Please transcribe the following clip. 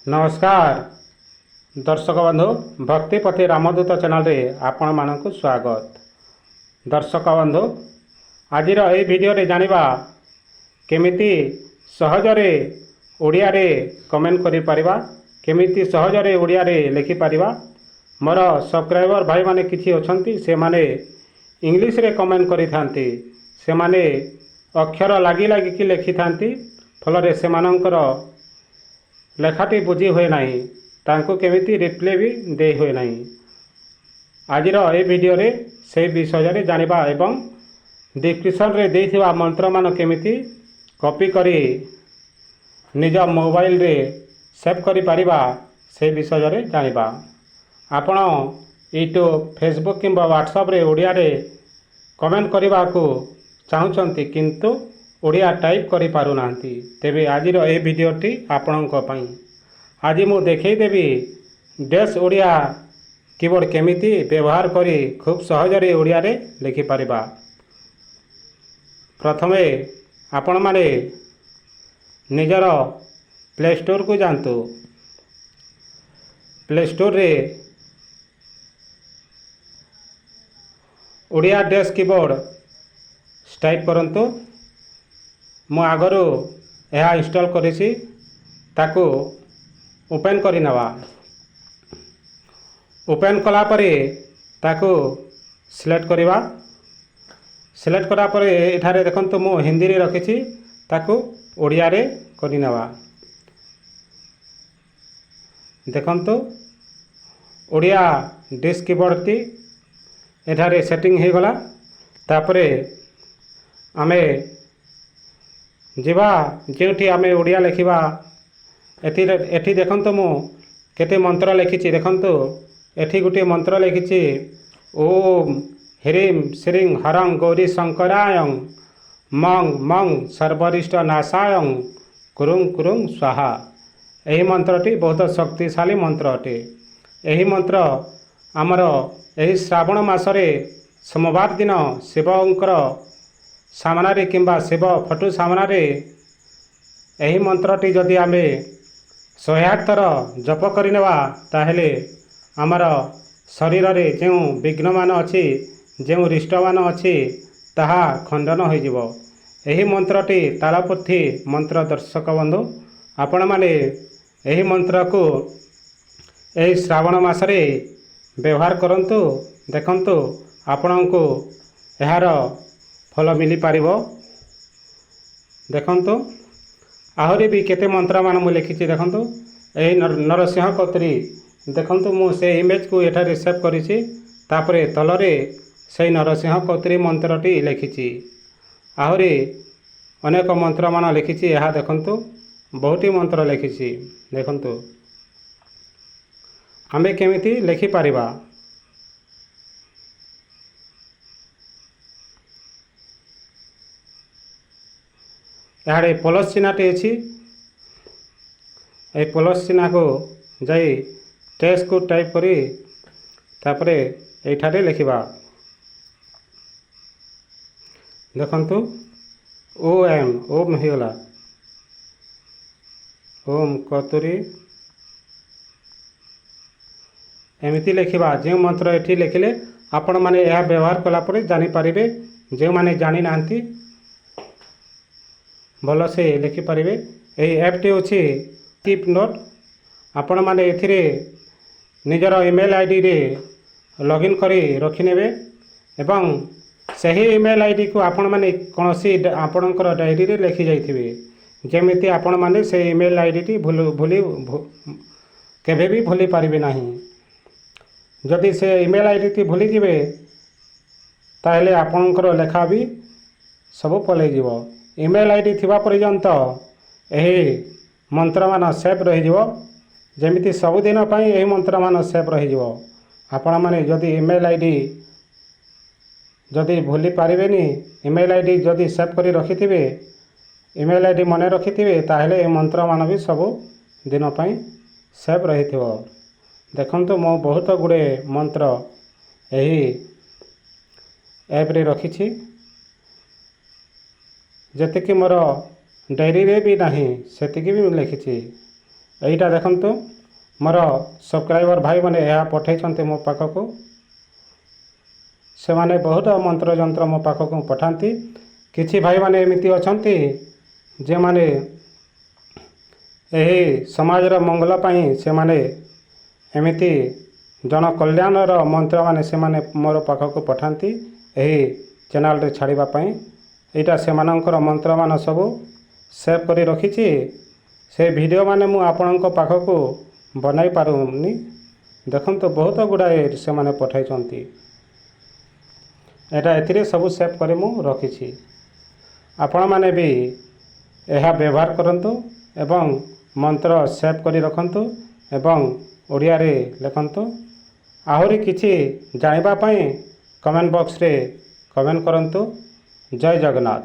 नमस्कार दर्शक बंधु भक्तिपति रामदूत चैनल रे आपण मानक स्वागत। दर्शक बंधु आज वीडियो रे जानिबा केमिति सहजरे ओडिया रे कमेंट करि परिबा, केमिति सहजरे ओडिया रे लिखि परिबा। मोर सब्सक्राइबर भाई माने किछि अछंती से माने इंग्लिश रे कमेंट करि थांती, से माने अक्षर लागी लागी कि लिखि थांती, फल रे से मानकर लेखाटी बुझी हुए नहीं, तांको केमिति रिप्ले भी दे हुए नहीं। आजिर ए वीडियो रे से विषय रे जानिबा एवं डिस्क्रिप्शन रे देथिबा मंत्र मान केमिति कॉपी करी निज मोबाइल रे सेव करि परिबा से विषय रे जानिबा। आपण यूट्यूब फेसबुक किंबा व्हाट्सएप रे ओडिया रे कमेंट करबा को चाहुचंती किंतु ओडिया टाइप करि पारु नांती, तेबे आजिर ए वीडियोटी आपणक पई। आज मु देखै देबी डैश ओडिया कीबोर्ड केमिति व्यवहार करी खूब सहजरे ओडिया रे लिखि परिबा। प्रथमे आपण माने निजर प्ले स्टोर को जानतु। प्ले स्टोर रे ओडिया डैश कीबोर्ड टाइप करंतु। मु आगरो यह इंस्टॉल करिसी, ताको ओपन करि नवा। ओपन कला परे ताको सिलेक्ट करिबा। सिलेक्ट करा परे एठारे देखंतु मु हिंदी रे रखिछि, ताको ओडिया रे करि नवा। देखंतु ओडिया डैश कीबोर्ड टी एठारे सेटिंग हे गला। तापरे आमे जीवा जेठी आमे ओडिया लिखिबा। एठी देखंतु मु केते मंत्र लिखिछि। देखंतु एठी गुटे मंत्र लिखिछि, ओम ह्रीं श्रीं हरं गौरी शंकरायं मंग मंग सर्वरिष्ट नाशायं कुरुं कुरुं स्वाहा। एही मंत्रटी बहुत शक्तिशाली मंत्र अटे। एही मंत्र आमर एही श्रावण मासरे सोमवार दिन शिवंकर सामनारे किंबा शिव फटू सामनारे एही मंत्रटी जदि आमे 108 थर जप करिनेवा, ताहेले आमर शरीर रे जेउ विघ्न मान अछि, जेउ रिष्ट मान अछि, ताहा खंडन हो जिवो। एही मंत्रटी तालपुथी मंत्र। दर्शक बंधु आपण माने एही मंत्र को एही श्रावण मासरे व्यवहार करंतु। देखंतु आपणको एहार फल मिली पारिबो। देखंतु आहरी भी केते मंत्र मान मु लिखिछि। देखंतु एही नरसिंह कत्री। देखंतु मु से इमेज को एठारे सेव करिछि, तापरे तलरे से नरसिंह कत्री मंत्रटी लिखिछि। आहरी अनेक मंत्र मान लिखिछि। एहा देखंतु बहुटी मंत्र लिखिछि। देखंतु आमे केमिति लिखि पारिबा। यारे प्लस चिन्हटे अच्छी। ए प्लस चिन्ह को जाई टेक्स्ट को टाइप करी तापरे एठारे लिखिबा। देखंतु ओम ओम हो गला। ओम कतुरी एमिति लिखिबा। जो मंत्र एठी लिखिले आपण माने यह व्यवहार कला परे जानि पारिबे। जो माने जानि नांती भल से लिखिपारे। यही ऐपटी अच्छी टिप नोट। आपण माने एथिरे निजर ईमेल आईडी रे लॉगिन करी रखिनेबे एवं सही ईमेल आईडी को आपण माने कोनोसी आपणकर डायरी रे लिखि जाइथिबे। जेमिति आपण माने से ईमेल आईडी टी भूली केबे भी भूली पारिबे नाही। जदि से ईमेल आईडी टी भूली जिवे ताहेले आपणकर लेखा भी सब पलै जिवो। ईमेल आईडी थिबा पर्यंत एही मंत्र मान सेव रहि जिवो। जेमिति सबुदिन पई एही मंत्र मान सेव रहि जिवो। आपण माने जदि ईमेल आईडी जदि भूली पारिबेनी, ईमेल आईडी जदि सेव करी रखिथिबे, ईमेल आईडी मने रखिथिबे, ताहेले ए मंत्र मान भी सब दिन पई सेव रहिथिबो। देखंतु मो बहुत गुडे मंत्र एही ऐप रे रखिछि, जेतिकी मोर डायरी रे भी नहीं सेतिकी भी लिखिछि। ଏଇଟା ଦେଖନ୍ତୁ ମୋର ସବସ୍କ୍ରାଇବର ଭାଇମାନେ ଏହା ପଠାଇଛନ୍ତି ମୋ ପାଖକୁ। ସେମାନେ ବହୁତ ମନ୍ତ୍ରଯନ୍ତ୍ର ମୋ ପାଖକୁ ପଠାନ୍ତି। କିଛି ଭାଇମାନେ ଏମିତି ଅଛନ୍ତି ଯେଉଁମାନେ ଏହି ସମାଜର ମଙ୍ଗଳ ପାଇଁ ସେମାନେ ଏମିତି ଜନ କଲ୍ୟାଣର ମନ୍ତ୍ରମାନେ ସେମାନେ ମୋର ପାଖକୁ ପଠାନ୍ତି ଏହି ଚ୍ୟାନେଲରେ ଛାଡ଼ିବା ପାଇଁ। ଏଇଟା ସେମାନଙ୍କର ମନ୍ତ୍ରମାନ ସବୁ ସେଭ୍ କରି ରଖିଛି। ସେ ଭିଡ଼ିଓ ମାନେ ମୁଁ ଆପଣଙ୍କ ପାଖକୁ ବନାଇ ପାରୁନି। ଦେଖନ୍ତୁ ବହୁତ ଗୁଡ଼ାଏ ସେମାନେ ପଠାଇଛନ୍ତି। ଏଇଟା ଏଥିରେ ସବୁ ସେଭ୍ କରି ମୁଁ ରଖିଛି। ଆପଣମାନେ ବି ଏହା ବ୍ୟବହାର କରନ୍ତୁ ଏବଂ ମନ୍ତ୍ର ସେଭ୍ କରି ରଖନ୍ତୁ ଏବଂ ଓଡ଼ିଆରେ ଲେଖନ୍ତୁ। ଆହୁରି କିଛି ଜାଣିବା ପାଇଁ କମେଣ୍ଟ ବକ୍ସରେ କମେଣ୍ଟ କରନ୍ତୁ। ଜୟ ଜଗନ୍ନାଥ।